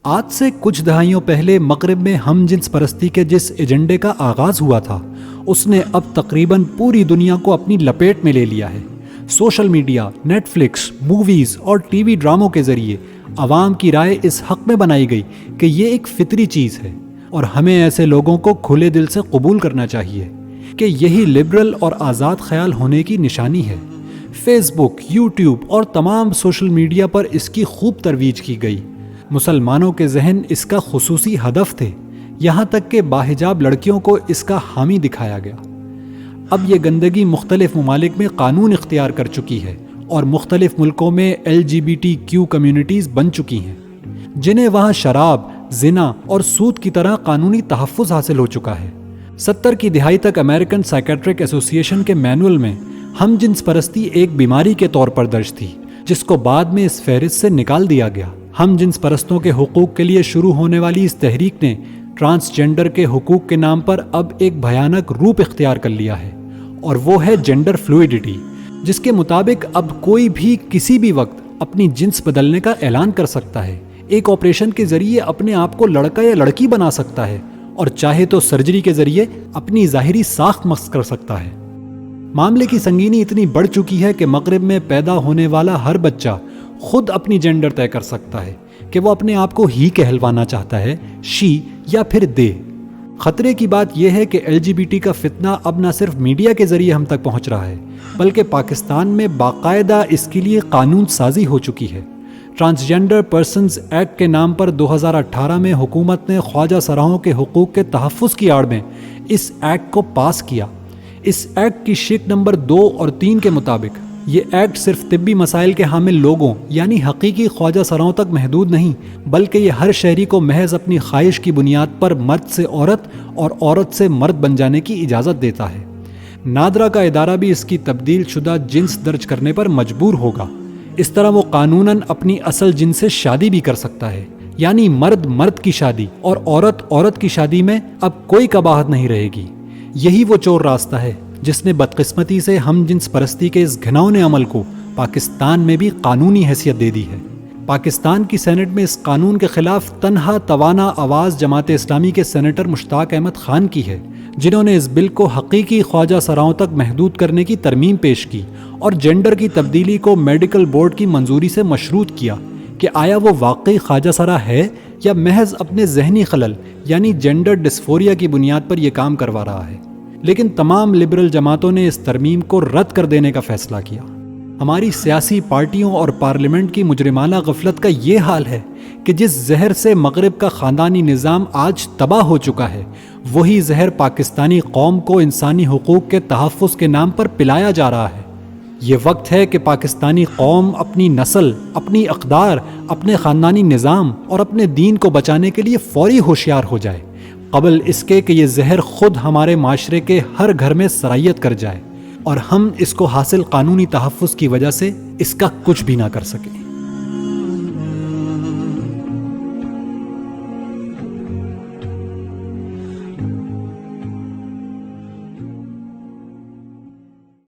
آج سے کچھ دہائیوں پہلے مغرب میں ہم جنس پرستی کے جس ایجنڈے کا آغاز ہوا تھا اس نے اب تقریباً پوری دنیا کو اپنی لپیٹ میں لے لیا ہے۔ Social media, Netflix, movies اور ٹی وی ڈراموں کے ذریعے عوام کی رائے اس حق میں بنائی گئی کہ یہ ایک فطری چیز ہے اور ہمیں ایسے لوگوں کو کھلے دل سے قبول کرنا چاہیے کہ یہی لبرل اور آزاد خیال ہونے کی نشانی ہے۔ فیس بک، یوٹیوب اور تمام سوشل میڈیا پر اس کی خوب ترویج کی گئی۔ مسلمانوں کے ذہن اس کا خصوصی ہدف تھے، یہاں تک کہ باحجاب لڑکیوں کو اس کا حامی دکھایا گیا۔ اب یہ گندگی مختلف ممالک میں قانون اختیار کر چکی ہے اور مختلف ملکوں میں LGBTQ کمیونٹیز بن چکی ہیں، جنہیں وہاں شراب، زنا اور سود کی طرح قانونی تحفظ حاصل ہو چکا ہے۔ 70 کی دہائی تک امریکن سائیکیٹرک ایسوسی ایشن کے مینول میں ہم جنس پرستی ایک بیماری کے طور پر درج تھی، جس کو بعد میں اس فہرست سے نکال دیا گیا۔ ہم جنس پرستوں کے حقوق کے لیے شروع ہونے والی اس تحریک نے ٹرانسجینڈر کے حقوق کے نام پر اب ایک بھیانک روپ اختیار کر لیا ہے، اور وہ ہے جینڈر فلوئڈٹی، جس کے مطابق اب کوئی بھی کسی بھی وقت اپنی جنس بدلنے کا اعلان کر سکتا ہے، ایک آپریشن کے ذریعے اپنے آپ کو لڑکا یا لڑکی بنا سکتا ہے، اور چاہے تو سرجری کے ذریعے اپنی ظاہری ساخت مخص کر سکتا ہے۔ معاملے کی سنگینی اتنی بڑھ چکی ہے کہ مغرب میں پیدا ہونے والا ہر بچہ خود اپنی جینڈر طے کر سکتا ہے کہ وہ اپنے آپ کو ہی کہلوانا چاہتا ہے، شی یا پھر دے۔ خطرے کی بات یہ ہے کہ LGBT کا فتنہ اب نہ صرف میڈیا کے ذریعے ہم تک پہنچ رہا ہے، بلکہ پاکستان میں باقاعدہ اس کے لیے قانون سازی ہو چکی ہے۔ ٹرانسجینڈر پرسنز ایکٹ کے نام پر 2018 میں حکومت نے خواجہ سراہوں کے حقوق کے تحفظ کی آڑ میں اس ایکٹ کو پاس کیا۔ اس ایکٹ کی شق نمبر 2 اور 3 کے مطابق یہ ایکٹ صرف طبی مسائل کے حامل لوگوں یعنی حقیقی خواجہ سراؤں تک محدود نہیں، بلکہ یہ ہر شہری کو محض اپنی خواہش کی بنیاد پر مرد سے عورت اور عورت سے مرد بن جانے کی اجازت دیتا ہے۔ نادرا کا ادارہ بھی اس کی تبدیل شدہ جنس درج کرنے پر مجبور ہوگا۔ اس طرح وہ قانوناً اپنی اصل جنس سے شادی بھی کر سکتا ہے، یعنی مرد مرد کی شادی اور عورت عورت کی شادی میں اب کوئی قباحت نہیں رہے گی۔ یہی وہ چور راستہ ہے جس نے بدقسمتی سے ہم جنس پرستی کے اس گھناؤنے عمل کو پاکستان میں بھی قانونی حیثیت دے دی ہے۔ پاکستان کی سینٹ میں اس قانون کے خلاف تنہا توانا آواز جماعت اسلامی کے سینیٹر مشتاق احمد خان کی ہے، جنہوں نے اس بل کو حقیقی خواجہ سراؤں تک محدود کرنے کی ترمیم پیش کی اور جینڈر کی تبدیلی کو میڈیکل بورڈ کی منظوری سے مشروط کیا کہ آیا وہ واقعی خواجہ سرا ہے یا محض اپنے ذہنی خلل یعنی جینڈر ڈسفوریا کی بنیاد پر یہ کام کروا رہا ہے۔ لیکن تمام لبرل جماعتوں نے اس ترمیم کو رد کر دینے کا فیصلہ کیا۔ ہماری سیاسی پارٹیوں اور پارلیمنٹ کی مجرمانہ غفلت کا یہ حال ہے کہ جس زہر سے مغرب کا خاندانی نظام آج تباہ ہو چکا ہے، وہی زہر پاکستانی قوم کو انسانی حقوق کے تحفظ کے نام پر پلایا جا رہا ہے۔ یہ وقت ہے کہ پاکستانی قوم اپنی نسل، اپنی اقدار، اپنے خاندانی نظام اور اپنے دین کو بچانے کے لیے فوری ہوشیار ہو جائے، قبل اس کے کہ یہ زہر خود ہمارے معاشرے کے ہر گھر میں سرایت کر جائے اور ہم اس کو حاصل قانونی تحفظ کی وجہ سے اس کا کچھ بھی نہ کر سکیں۔